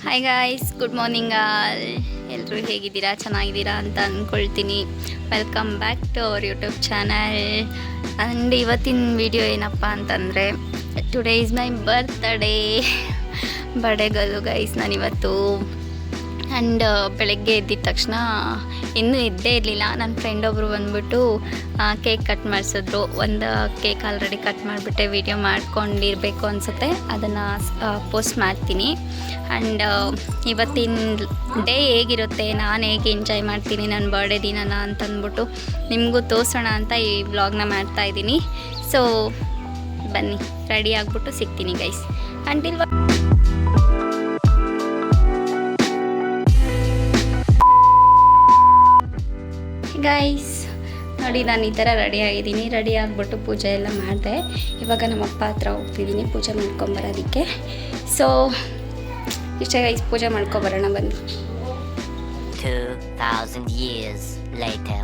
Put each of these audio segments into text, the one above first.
Hi guys, good morning all. ಎಲ್ಲರೂ ಹೇಗಿದ್ದೀರಾ? ಚೆನ್ನಾಗಿದ್ದೀರಾ ಅಂತ ಅಂದ್ಕೊಳ್ತೀನಿ. Welcome back to our YouTube channel. And ಇವತ್ತಿನ ವಿಡಿಯೋ ಏನಪ್ಪ ಅಂತಂದರೆ, ಟುಡೇ ಈಸ್ ಮೈ ಬರ್ಡೇಗಲ್ಲು ಗೈಸ್. ನಾನಿವತ್ತು ಆ್ಯಂಡ್ ಬೆಳಗ್ಗೆ ಎದ್ದಿದ ತಕ್ಷಣ ಇನ್ನೂ ಇದ್ದೇ ಇರಲಿಲ್ಲ. ನನ್ನ ಫ್ರೆಂಡ್ ಒಬ್ಬರು ಬಂದ್ಬಿಟ್ಟು ಕೇಕ್ ಕಟ್ ಮಾಡಿಸಿದ್ರು. ಒಂದು ಕೇಕ್ ಆಲ್ರೆಡಿ ಕಟ್ ಮಾಡಿಬಿಟ್ಟೆ, ವೀಡಿಯೋ ಮಾಡ್ಕೊಂಡಿರಬೇಕು ಅನಿಸುತ್ತೆ. ಅದನ್ನು ಪೋಸ್ಟ್ ಮಾಡ್ತೀನಿ. ಆ್ಯಂಡ್ ಇವತ್ತಿನ ಡೇ ಹೇಗಿರುತ್ತೆ, ನಾನು ಹೇಗೆ ಎಂಜಾಯ್ ಮಾಡ್ತೀನಿ ನನ್ನ ಬರ್ಡೇ ದಿನನ ಅಂತಂದ್ಬಿಟ್ಟು ನಿಮಗೂ ತೋರಿಸೋಣ ಅಂತ ಈ ವ್ಲಾಗ್ನ ಮಾಡ್ತಾಯಿದ್ದೀನಿ. ಸೊ ಬನ್ನಿ, ರೆಡಿ ಆಗಿಬಿಟ್ಟು ಸಿಗ್ತೀನಿ ಗೈಸ್. ಅಂಟಿಲ್ ಗೈಸ್ ನೋಡಿ, ನಾನು ಈ ಥರ ರೆಡಿ ಆಗಿದ್ದೀನಿ. ರೆಡಿ ಆಗಿಬಿಟ್ಟು ಪೂಜೆ ಎಲ್ಲ ಮಾಡಿದೆ. ಇವಾಗ ನಮ್ಮ ಅಪ್ಪ ಹತ್ರ ಹೋಗ್ತಿದ್ದೀನಿ ಪೂಜೆ ಮಾಡ್ಕೊಂಬರೋದಕ್ಕೆ. ಸೊ ಇಷ್ಟೇ ಗೈಸ್, ಪೂಜೆ ಮಾಡ್ಕೊಬರೋಣ ಬನ್ನಿ. 2000 years later.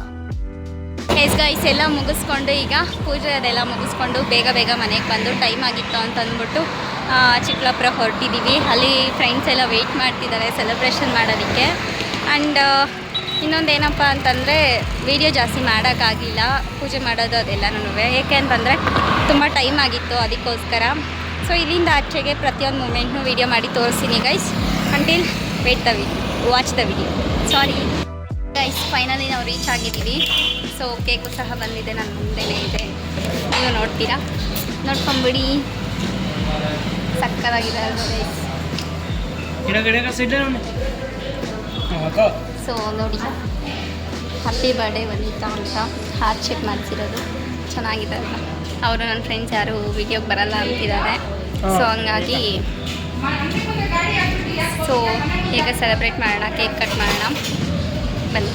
ಗೈಸ್ ಎಲ್ಲ ಮುಗಿಸ್ಕೊಂಡು, ಈಗ ಪೂಜೆ ಅದೆಲ್ಲ ಮುಗಿಸ್ಕೊಂಡು ಬೇಗ ಮನೆಗೆ ಬಂದು ಟೈಮ್ ಆಗಿತ್ತು ಅಂತ ಅಂದ್ಬಿಟ್ಟು ಚಿಕ್ಕಬಳ್ಳಾಪುರ ಹೊರಟಿದ್ದೀವಿ. ಅಲ್ಲಿ ಫ್ರೆಂಡ್ಸ್ ಎಲ್ಲ ವೆಯ್ಟ್ ಮಾಡ್ತಿದ್ದಾರೆ ಸೆಲೆಬ್ರೇಷನ್ ಮಾಡೋದಕ್ಕೆ. ಆ್ಯಂಡ್ ಇನ್ನೊಂದೇನಪ್ಪ ಅಂತಂದರೆ, ವೀಡಿಯೋ ಜಾಸ್ತಿ ಮಾಡೋಕ್ಕಾಗಲಿಲ್ಲ ಪೂಜೆ ಮಾಡೋದು ಅದೆಲ್ಲನೂ. ಏಕೆ ಅಂತಂದರೆ ತುಂಬ ಟೈಮ್ ಆಗಿತ್ತು, ಅದಕ್ಕೋಸ್ಕರ. ಸೊ ಇಲ್ಲಿಂದ ಆಚೆಗೆ ಪ್ರತಿಯೊಂದು ಮೂಮೆಂಟ್ನೂ ವೀಡಿಯೋ ಮಾಡಿ ತೋರಿಸ್ತೀನಿ guys. Until watch the video. Sorry guys, finally ನಾವು ರೀಚ್ ಆಗಿದ್ದೀವಿ. ಸೊ ಕೇಕು ಸಹ ಬಂದಿದೆ, ನನ್ನ ಮುಂದೆನೇ ಇದೆ, ನೀವು ನೋಡ್ತೀರಾ, ನೋಡ್ಕೊಂಬಿಡಿ. ಸಕ್ಕತ್ತಾಗಿದೆ ಅಲ್ವಾ ಗೈಸ್? ಸೊ ನೋಡಿ, ಹ್ಯಾಪಿ ಬರ್ಡೇ ವನಿತಾ ಅಂತ ಹಾರ್ಟ್ ಶೇಪ್ ಮಾಡಿಸಿರೋದು ಚೆನ್ನಾಗಿದೆ ಅಲ್ವಾ? ಅವರು ನನ್ನ ಫ್ರೆಂಡ್ಸ್ ಯಾರು ವೀಡಿಯೋಗೆ ಬರಲ್ಲ ಅಂತಿದ್ದಾರೆ. ಸೊ ಹಂಗಾಗಿ ಸೊ ಈಗ ಸೆಲೆಬ್ರೇಟ್ ಮಾಡೋಣ, ಕೇಕ್ ಕಟ್ ಮಾಡೋಣ ಬನ್ನಿ.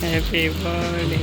Happy birthday.